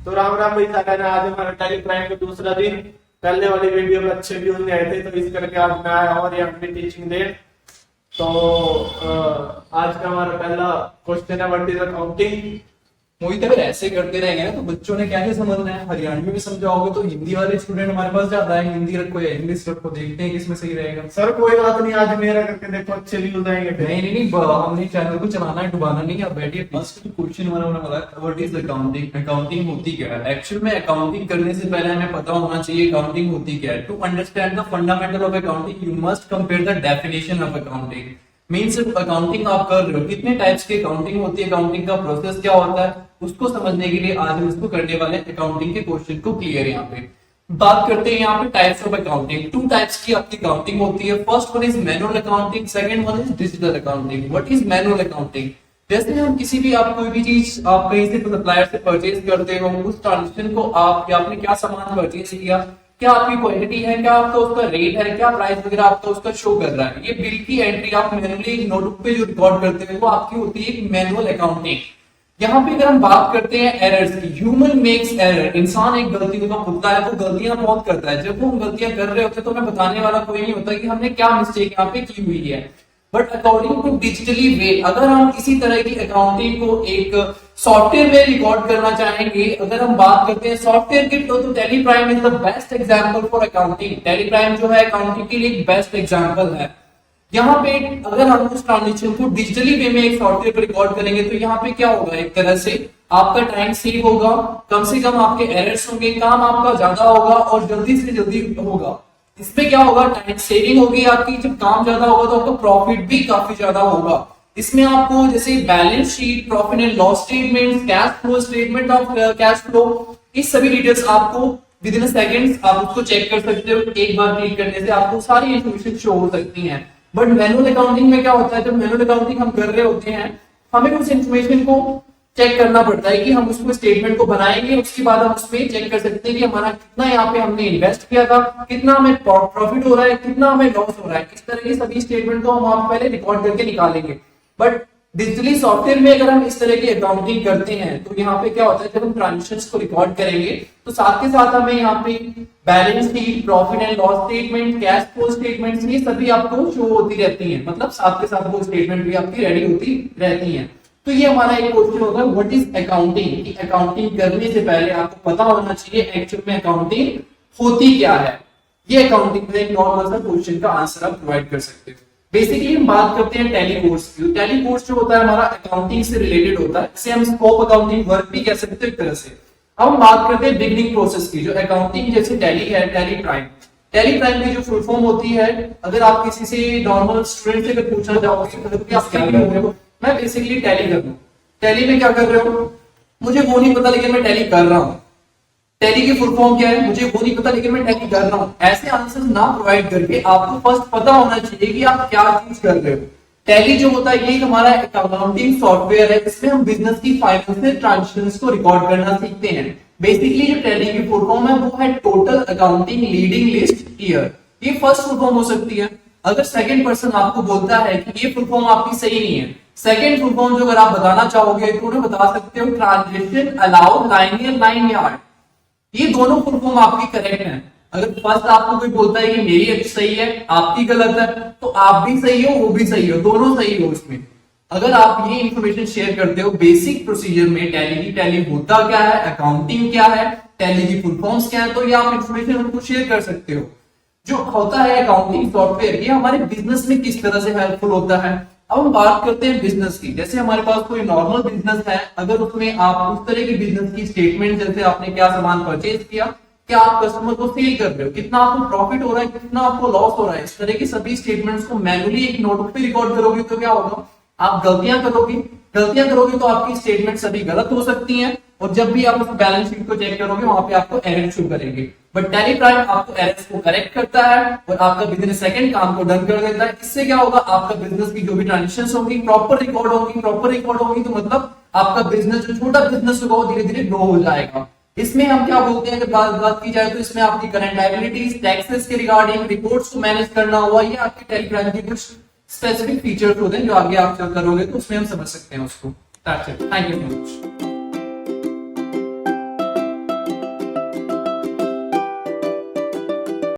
तो राम राम भाई साहब, आज हमारा टैली प्राइम का दूसरा दिन। पहले वाली वीडियो में अच्छे व्यूज नहीं आए थे, तो इस करके आज मैं आया और यहाँ पे टीचिंग दे। तो आज का हमारा पहला क्वेश्चन है, व्हाट इज अकाउंटिंग। मोहित अगर ऐसे करते रहेंगे ना तो बच्चों ने क्या नहीं समझना है। हरियाणवी में समझाओगे तो हिंदी वाले स्टूडेंट हमारे पास ज्यादा है, हिंदी रखो या इंग्लिश रखो, देखते हैं किसमें सही रहेगा। सर कोई बात नहीं, आज मेरा करके देखो, अच्छे व्यूज आएंगे। नहीं, हमने चैनल को चलाना है, डुबाना नहीं। आप बैठिए। फर्स्ट क्वेश्चन हमारा वाला व्हाट इज अकाउंटिंग। अकाउंटिंग होती क्या है? एक्चुअल में अकाउंटिंग करने से पहले हमें पता होना चाहिए अकाउंटिंग होती क्या है। To understand the fundamental of accounting you must compare the definition of accounting. Means accounting आप कर रहे हो, कितने टाइप्स की अकाउंटिंग होती है, अकाउंटिंग का प्रोसेस क्या होता है, उसको समझने के लिए आज हम इसको करने वाले अकाउंटिंग के क्वेश्चन को क्लियर यहाँ पे बात करते हैं। यहाँ पे types of accounting, two types की आपकी अकाउंटिंग होती है। First one is manual accounting, second one is digital accounting. What is manual accounting? जैसे हम किसी भी आप कोई भी चीज आप कहीं से सप्लायर से परचेज करते हो, उस ट्रांजेक्शन को आप या आपने क्या सामान परचेज किया, क्या आपकी क्वांटिटी है, क्या आपका उसका रेट है, क्या प्राइस वगैरह आपका उसका शो कर रहा है। ये बिल की एंट्री आप मैनुअली नोटबुक पे जो रिकॉर्ड करते हैं वो आपकी होती है मैनुअल अकाउंटिंग। यहाँ पे अगर हम बात करते हैं एरर्स की, ह्यूमन मेक्स एरर, इंसान एक गलती का पुतला है, वो गलतियां बहुत करता है। जब वो हम गलतियां कर रहे होते हैं तो हमें बताने वाला कोई नहीं होता कि हमने क्या मिस्टेक यहाँ पे की हुई है। बट अकॉर्डिंग टू डिजिटली वे, अगर हम किसी तरह की अकाउंटिंग को एक सॉफ्टवेयर में रिकॉर्ड करना चाहेंगे, अगर हम बात करते हैं सॉफ्टवेयर की, तो tally prime is the best example for accounting. Tally prime जो है अकाउंटिंग के लिए एक बेस्ट एग्जांपल है। यहाँ पे अगर हम उस ट्रांजेक्शन को डिजिटली वे में एक सॉफ्टवेयर पर रिकॉर्ड करेंगे तो यहाँ पे क्या होगा, एक तरह से आपका टाइम सेव होगा, कम से कम आपके एरर्स होंगे, काम आपका ज्यादा होगा और जल्दी से जल्दी होगा। इसमें क्या होगा, टाइम सेविंग होगी आपकी। जब काम ज्यादा होगा तो आपका प्रॉफिट भी काफी ज्यादा होगा। इसमें आपको जैसे balance sheet, profit and loss statement, cash flow statement of cash flow, इस सभी डिटेल्स आपको विद इन सेकंड्स आप उसको चेक कर सकते हो। एक बार क्लिक करने से आपको सारी इंफॉर्मेशन शो हो सकती है। बट मैनुअल अकाउंटिंग में क्या होता है, जब मैनुअल अकाउंटिंग हम कर रहे होते हैं, हमें उस इंफॉर्मेशन को चेक करना पड़ता है कि हम उसको स्टेटमेंट को बनाएंगे, उसके बाद हम उसमें चेक कर सकते हैं कि हमारा कितना यहाँ पे हमने इन्वेस्ट किया था, कितना हमें प्रॉफिट हो रहा है, कितना हमें लॉस हो रहा है। इस तरह की सभी स्टेटमेंट को हम आप पहले रिकॉर्ड करके निकालेंगे। बट डिजिटली सॉफ्टवेयर में अगर हम इस तरह की अकाउंटिंग करते हैं तो यहाँ पे क्या होता है, जब हम ट्रांजेक्शंस को रिकॉर्ड करेंगे तो साथ के साथ हमें यहाँ पे balance sheet, profit and loss statement, cash flow statements, ये सभी आपको शो होती रहती हैं। मतलब साथ के साथ वो स्टेटमेंट भी आपकी रेडी होती रहती हैं। तो ये हमारा एक क्वेश्चन होगा, व्हाट इज अकाउंटिंग। अकाउंटिंग करने से पहले आपको पता होना चाहिए एक्चुअल में अकाउंटिंग होती क्या है। ये अकाउंटिंग में एक नॉर्मल सा क्वेश्चन का आंसर आप प्रोवाइड कर सकते हो। बेसिकली हम बात करते हैं टैली कोर्स की। टैली कोर्स जो होता है हमारा अकाउंटिंग से रिलेटेड होता है, इसे हम स्कोप अकाउंटिंग वर्क भी कह सकते हैं एक तरह से। अब हम बात करते हैं बिगिनिंग प्रोसेस की, जो अकाउंटिंग जैसे टैली है, टैली प्राइम। टैली प्राइम की जो फुल फॉर्म होती है, अगर आप किसी से नॉर्मल स्टूडेंट से अगर पूछना चाहोगे तो आप क्या कर रहे हो, मैं बेसिकली टैली कर रहा हूँ। टैली में क्या कर रहे हो, मुझे वो नहीं पता लेकिन मैं टैली कर रहा हूँ। टैली की फुल फॉर्म क्या है, मुझे वो नहीं पता लेकिन मैं टैली कर रहा हूँ। ऐसे आंसर ना प्रोवाइड करके आपको फर्स्ट पता होना चाहिए कि आप क्या चीज कर रहे हो। टैली जो होता है ये हमारा अकाउंटिंग सॉफ्टवेयर है, इसमें हम बिजनेस की फाइनेंशियल ट्रांजैक्शंस को रिकॉर्ड करना सीखते हैं। बेसिकली जो टैली की फुल फॉर्म है वो है total accounting leading list year. ये फर्स्ट फुल फॉर्म हो सकती है। अगर सेकंड पर्सन आपको बोलता है कि ये फुल फॉर्म आपकी सही नहीं है, सेकंड फुल फॉर्म जो अगर आप बताना चाहोगे तो उन्हें बता सकते हो transaction allowed linear line yard. ये दोनों फुल फॉर्म आपकी करेक्ट है। अगर फर्स्ट आपको कोई बोलता है कि मेरी अच्छी सही है, आपकी गलत है, तो आप भी सही हो, वो भी सही हो, दोनों सही हो इसमें। अगर आप ये इंफॉर्मेशन शेयर करते हो बेसिक प्रोसीजर में, टैली होता क्या है, अकाउंटिंग क्या है, टैली की फुल फॉर्म्स क्या है, तो ये आप इंफॉर्मेशन उनको शेयर कर सकते हो। जो होता है अकाउंटिंग सॉफ्टवेयर, ये हमारे बिजनेस में किस तरह से हेल्पफुल होता है। अब हम बात करते हैं बिजनेस की। जैसे हमारे पास कोई नॉर्मल बिजनेस है, अगर उसमें आप उस तरह की बिजनेस की स्टेटमेंट, जैसे आपने क्या सामान परचेज किया, क्या आप कस्टमर को सेल कर रहे हो, कितना आपको प्रॉफिट हो रहा है, कितना आपको लॉस हो रहा है, इस तरह की सभी स्टेटमेंट्स को मैनुअली एक नोटबुक पे रिकॉर्ड करोगे तो क्या होगा, आप गलतियां करोगे तो आपकी स्टेटमेंट सभी गलत हो सकती हैं। और जब भी आप उस बैलेंस शीट को चेक करोगे वहां पे आपको एरर शो करेंगे। बट टैली प्राइम आपको एरर्स को करेक्ट करता है और आपका विद इन सेकंड काम को डन कर देता है। इससे क्या होगा, आपका बिजनेस की जो भी ट्रांजेक्शंस होंगी प्रॉपर रिकॉर्ड होंगी, तो मतलब आपका बिजनेस, जो छोटा बिजनेस होगा, वो धीरे धीरे ग्रो हो जाएगा। इसमें हम क्या बोलते हैं, अगर बात की जाए तो इसमें आपकी करंट लायबिलिटीज, टैक्सेस के रिगार्डिंग रिपोर्ट्स को मैनेज करना हुआ, ये आपकी टैली प्राइम की कुछ स्पेसिफिक फीचर्स होते हैं जो आगे आप करोगे तो उसमें हम समझ सकते हैं उसको। Thank you so much.